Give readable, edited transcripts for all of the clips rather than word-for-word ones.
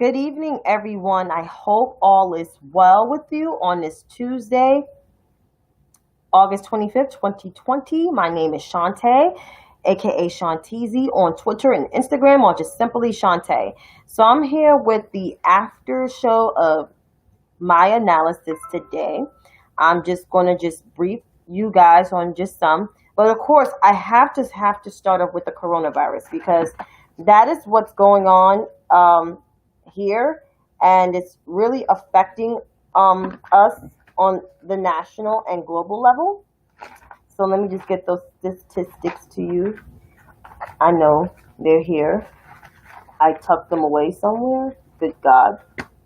Good evening, everyone. I hope all is well with you on this Tuesday, August 25th, 2020. My name is Shantae, aka Shanteezy, on Twitter and Instagram, or just simply Shantae. So I'm here with the after show of my analysis today. I'm just gonna brief you guys on just some. But of course, I have to start off with the coronavirus because that is what's going on here, and it's really affecting us on the national and global level. So let me just get those statistics to you. I know they're here. I tucked them away somewhere. Good God.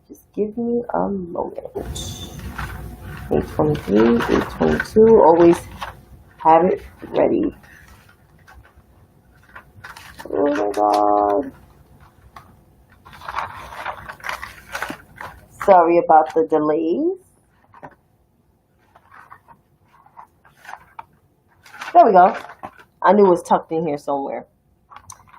Just give me a moment. 823, 822. Always have it ready. Oh my God. Sorry about the delays. There we go. I knew it was tucked in here somewhere.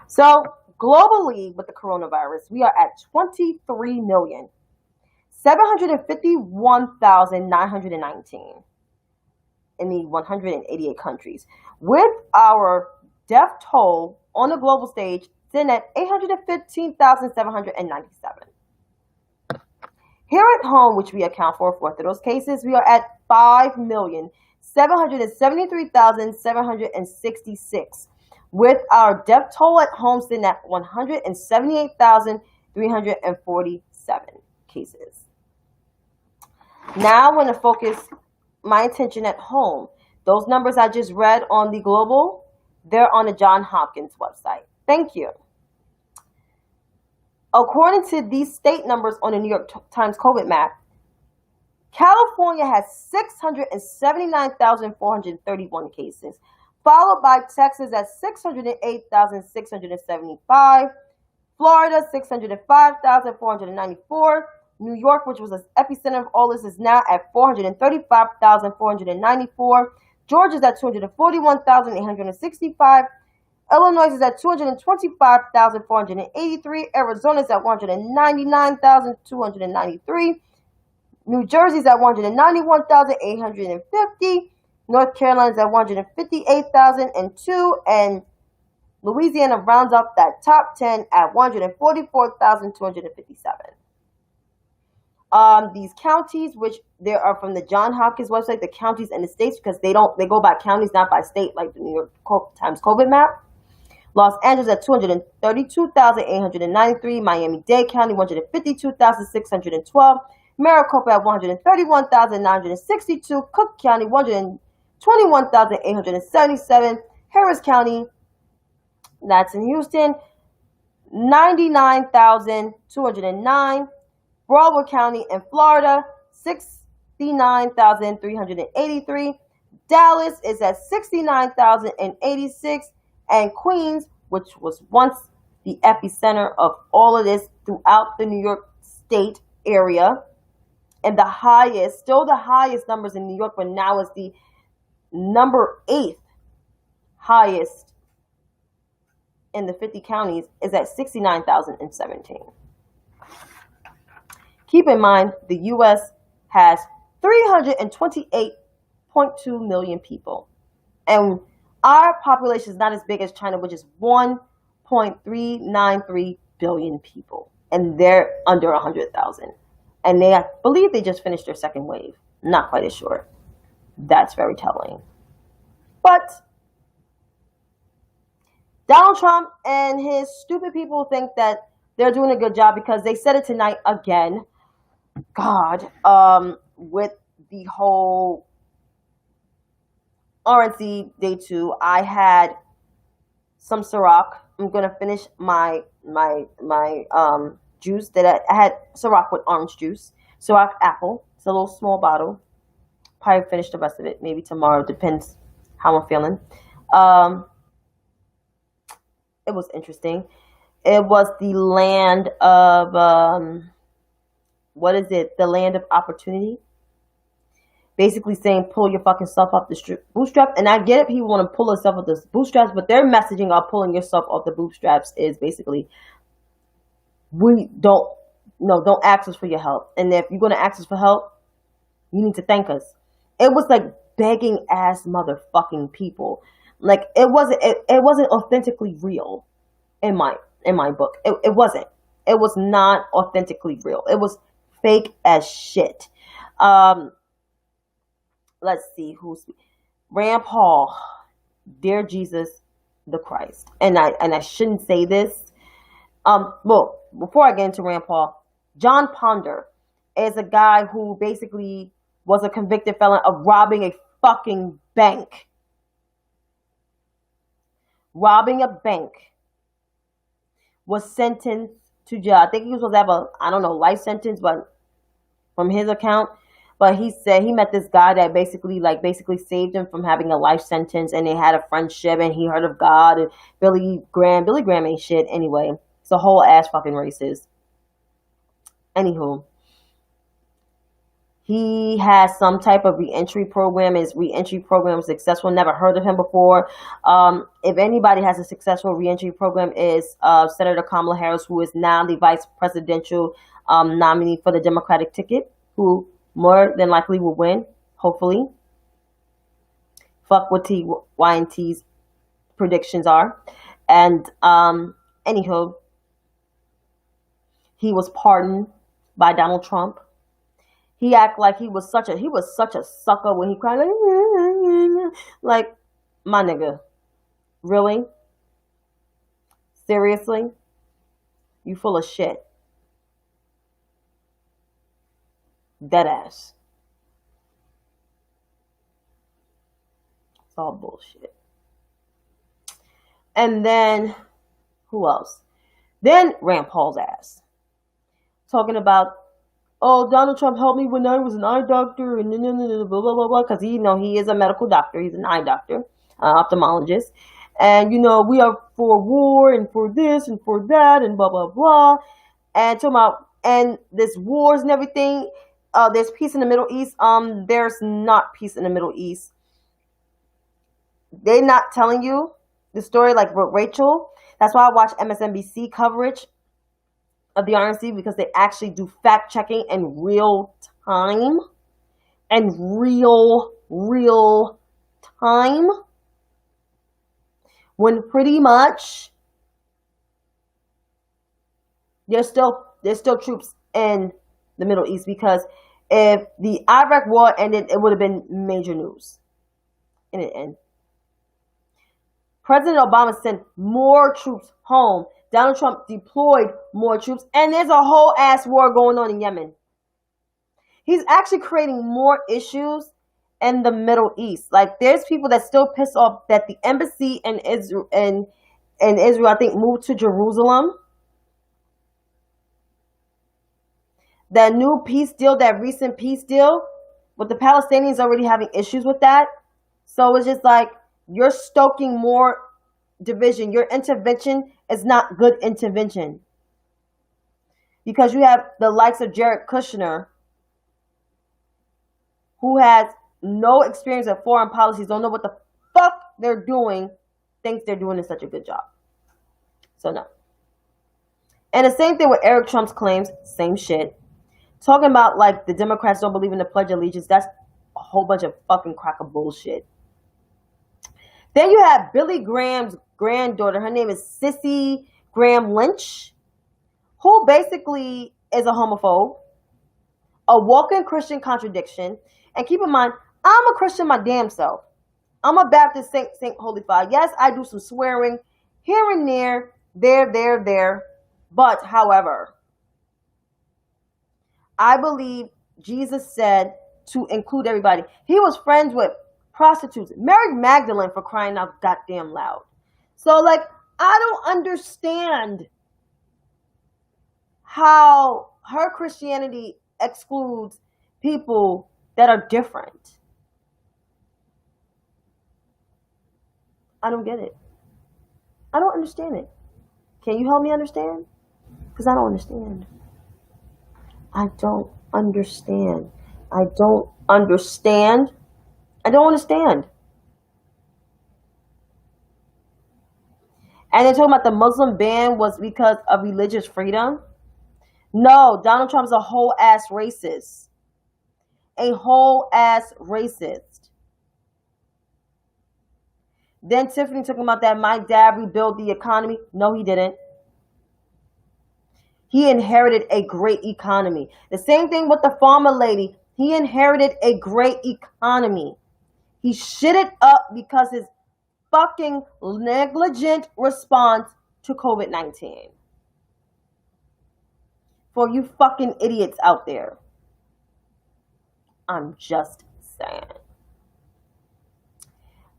So globally with the coronavirus, we are at 23,751,919 in the 188 countries, with our death toll on the global stage sitting at 815,797. Here at home, which we account for fourth of those cases, we are at 5,773,766, with our death toll at home sitting at 178,347 cases. Now I'm going to focus my attention at home. Those numbers I just read on the global, they're on the Johns Hopkins website. Thank you. According to these state numbers on the New York Times COVID map, California has 679,431 cases, followed by Texas at 608,675, Florida 605,494, New York, which was the epicenter of all this, is now at 435,494, Georgia is at 241,865, Illinois is at 225,483. Arizona is at 199,293. New Jersey is at 191,850. North Carolina is at 158,002. And Louisiana rounds up that top 10 at 144,257. These counties, which there are from the Johns Hopkins website, the counties and the states, because they go by counties, not by state, like the New York Times COVID map. Los Angeles at 232,893, Miami-Dade County 152,612, Maricopa at 131,962, Cook County 121,877, Harris County, that's in Houston, 99,209, Broward County in Florida, 69,383, Dallas is at 69,086, and Queens, which was once the epicenter of all of this throughout the New York State area, and still the highest numbers in New York, but now is the number 8th highest in the 50 counties, is at 69,017. Keep in mind, the U.S. has 328.2 million people, and our population is not as big as China, which is 1.393 billion people, and they're under 100,000. And I believe they just finished their second wave. Not quite as sure. That's very telling. But Donald Trump and his stupid people think that they're doing a good job because they said it tonight again. God, with the whole RNC day 2, I had some Ciroc. I'm gonna finish my juice that I had Ciroc with orange juice, Ciroc apple. It's a little small bottle. Probably finish the rest of it maybe tomorrow. Depends how I'm feeling. It was interesting. It was the land of the land of opportunity. Basically saying, pull your fucking self off the bootstrap. And I get it, people want to pull themselves off the bootstraps, but their messaging of pulling yourself off the bootstraps is basically, we don't No, don't ask us for your help. And if you're gonna ask us for help, you need to thank us. It was like begging ass motherfucking people. Like it wasn't authentically real in my book. It wasn't. It was not authentically real. It was fake as shit. Um, let's see who's Rand Paul, dear Jesus the Christ. And I shouldn't say this. Well, before I get into Rand Paul, John Ponder is a guy who basically was a convicted felon of robbing a fucking bank. Robbing a bank. Was sentenced to jail. I think he was supposed to have a, I don't know, life sentence, but from his account. But he said he met this guy that basically saved him from having a life sentence, and they had a friendship, and he heard of God and Billy Graham ain't shit anyway. It's a whole ass fucking racist. Anywho, he has some type of reentry program. His reentry program was successful. Never heard of him before. If anybody has a successful reentry program, is Senator Kamala Harris, who is now the vice presidential nominee for the Democratic ticket, who more than likely will win, hopefully. Fuck what Y and T's predictions are. And anywho, he was pardoned by Donald Trump. He acted like he was such a sucker when he cried like my nigga. Really? Seriously? You full of shit. Dead ass. It's all bullshit. And then who else? Then Rand Paul's ass. Talking about, oh, Donald Trump helped me when I was an eye doctor, and blah, blah, blah, blah, because he is a medical doctor. He's an eye doctor, ophthalmologist. And, we are for war and for this and for that and blah, blah, blah. And talking about, and this wars and everything, there's peace in the Middle East. There's not peace in the Middle East. They're not telling you the story like Rachel. That's why I watch MSNBC coverage of the RNC, because they actually do fact checking in real time. And real time. When pretty much there's still troops in the Middle East, because if the Iraq war ended, it would have been major news. And it ended. President Obama sent more troops home. Donald Trump deployed more troops. And there's a whole ass war going on in Yemen. He's actually creating more issues in the Middle East. Like, there's people that still piss off that the embassy in Israel, I think, moved to Jerusalem. That new peace deal, that recent peace deal, with the Palestinians already having issues with that. So it's just like, you're stoking more division. Your intervention is not good intervention. Because you have the likes of Jared Kushner, who has no experience of foreign policies, don't know what the fuck they're doing, thinks they're doing such a good job. So no. And the same thing with Eric Trump's claims, same shit. Talking about like the Democrats don't believe in the Pledge of Allegiance, that's a whole bunch of fucking crack of bullshit. Then you have Billy Graham's granddaughter. Her name is Sissy Graham Lynch, who basically is a homophobe, a walking Christian contradiction. And keep in mind, I'm a Christian my damn self. I'm a Baptist Saint Holy Father. Yes, I do some swearing here and there. But, however, I believe Jesus said to include everybody. He was friends with prostitutes. Mary Magdalene, for crying out goddamn loud. So, like, I don't understand how her Christianity excludes people that are different. I don't get it. I don't understand it. Can you help me understand? Because I don't understand. I don't understand. I don't understand. I don't understand. And they're talking about the Muslim ban was because of religious freedom. No, Donald Trump's a whole ass racist. A whole ass racist. Then Tiffany talking about that my dad rebuilt the economy. No, he didn't. He inherited a great economy. The same thing with the farmer lady. He inherited a great economy. He shit it up because his fucking negligent response to COVID-19. For you fucking idiots out there. I'm just saying.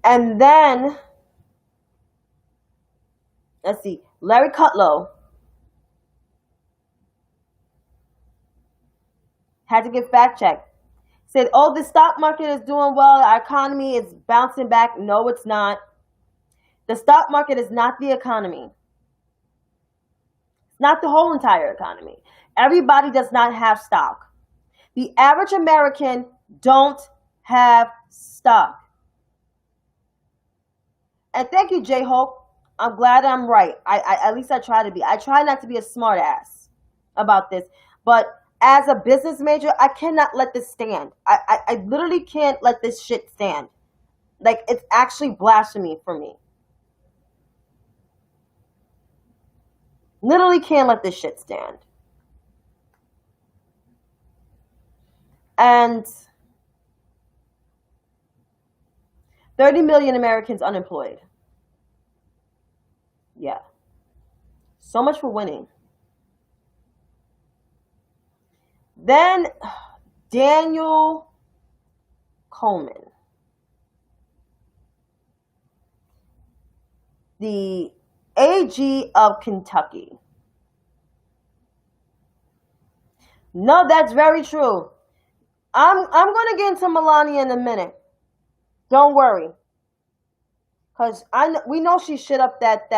And then, let's see, Larry Kudlow had to get fact checked. Said, oh, the stock market is doing well. Our economy is bouncing back. No, it's not. The stock market is not the economy. It's not the whole entire economy. Everybody does not have stock. The average American don't have stock. And thank you, J-Hope. I'm glad I'm right. At least I try to be. I try not to be a smart ass about this. But as a business major, I cannot let this stand. I literally can't let this shit stand. Like, it's actually blasphemy for me. Literally can't let this shit stand. And 30 million Americans unemployed. Yeah. So much for winning. Then Daniel Coleman, the AG of Kentucky. No, that's very true. I'm going to get into Melania in a minute. Don't worry. Because we know she shit up that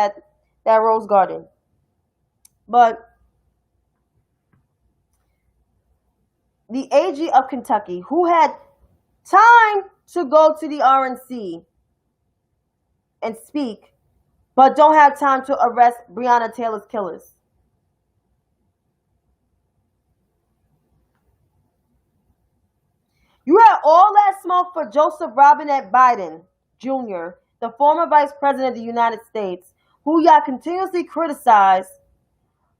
Rose Garden. But the AG of Kentucky, who had time to go to the RNC and speak, but don't have time to arrest Breonna Taylor's killers. You had all that smoke for Joseph Robinette Biden Jr., the former vice president of the United States, who y'all continuously criticize,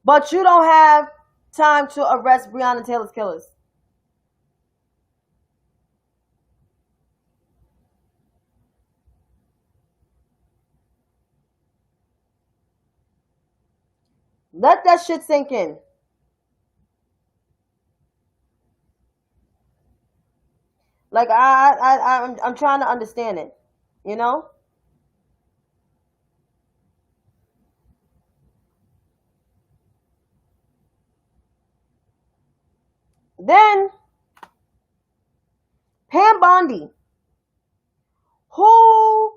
but you don't have time to arrest Breonna Taylor's killers. Let that shit sink in. Like, I'm trying to understand it, you know? Then, Pam Bondi, who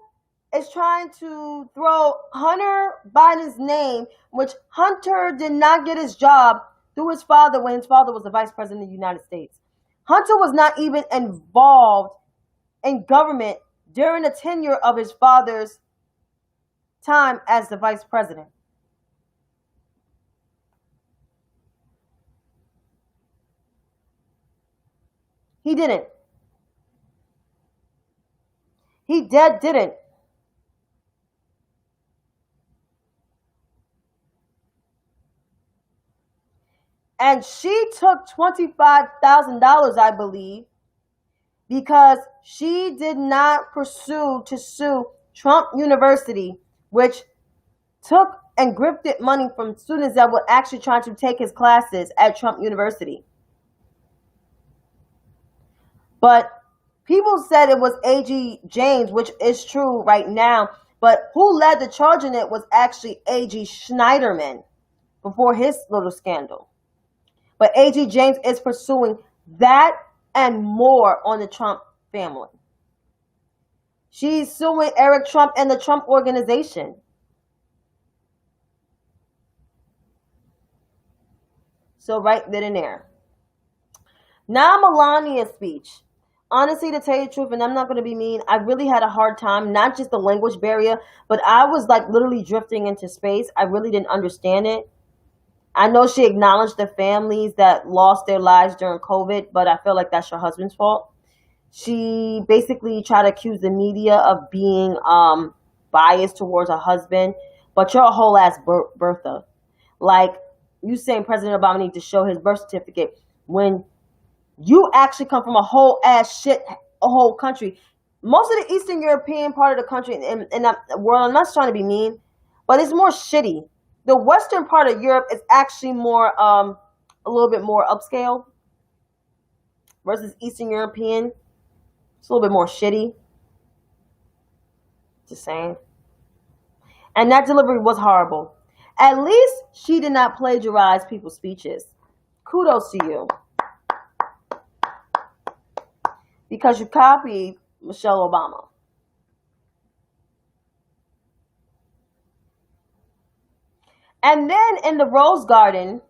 is trying to throw Hunter Biden's name, which Hunter did not get his job through his father when his father was the vice president of the United States. Hunter was not even involved in government during the tenure of his father's time as the vice president. He didn't. He didn't. And she took $25,000, I believe, because she did not pursue to sue Trump University, which took and grifted money from students that were actually trying to take his classes at Trump University. But people said it was A.G. James, which is true right now. But who led the charge in it was actually A.G. Schneiderman before his little scandal. But A.G. James is pursuing that and more on the Trump family. She's suing Eric Trump and the Trump organization. So right then and there. Now Melania's speech. Honestly, to tell you the truth, and I'm not going to be mean, I really had a hard time, not just the language barrier, but I was like literally drifting into space. I really didn't understand it. I know she acknowledged the families that lost their lives during COVID, but I feel like that's your husband's fault. She basically tried to accuse the media of being biased towards her husband, but you're a whole ass Bertha. Like, you saying President Obama needs to show his birth certificate when you actually come from a whole ass shit, a whole country. Most of the Eastern European part of the country, and world, I'm not trying to be mean, but it's more shitty. The Western part of Europe is actually more, a little bit more upscale versus Eastern European. It's a little bit more shitty. Just saying. And that delivery was horrible. At least she did not plagiarize people's speeches. Kudos to you. Because you copied Michelle Obama. And then in the Rose Garden,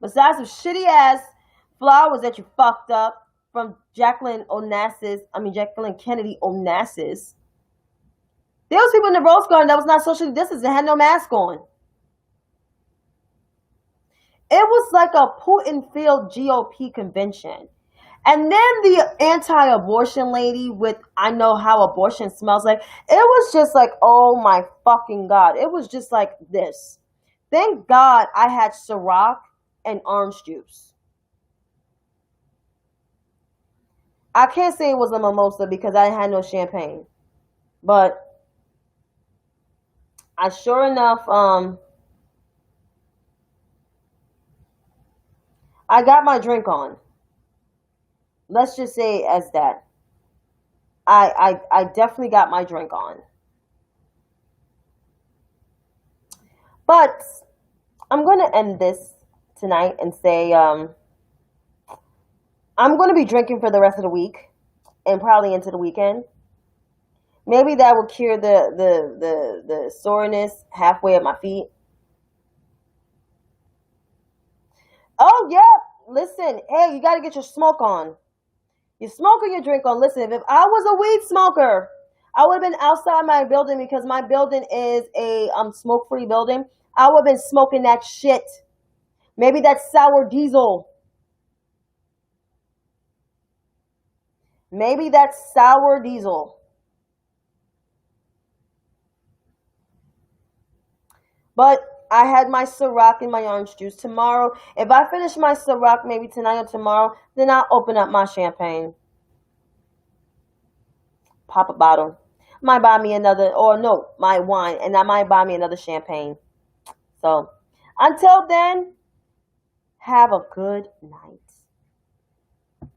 besides some shitty ass flowers that you fucked up from Jacqueline Kennedy Onassis, there was people in the Rose Garden that was not socially distanced and had no mask on. It was like a Putin-filled GOP convention. And then the anti-abortion lady with I know how abortion smells like. It was just like, oh my fucking God. It was just like this. Thank God I had Ciroc and orange juice. I can't say it was a mimosa because I had no champagne. But I sure enough, I got my drink on. Let's just say as that. I definitely got my drink on. But I'm going to end this tonight and say I'm going to be drinking for the rest of the week and probably into the weekend. Maybe that will cure the soreness halfway at my feet. Oh, yeah. Listen, hey, you got to get your smoke on. Your smoke or your drink on. Listen, if I was a weed smoker, I would have been outside my building because my building is a smoke-free building. I would have been smoking that shit. Maybe that sour diesel. Maybe that sour diesel. But I had my Ciroc and my orange juice. Tomorrow, if I finish my Ciroc maybe tonight or tomorrow, then I'll open up my champagne. Pop a bottle. Might buy me another, or no, my wine, and I might buy me another champagne. So, until then, have a good night.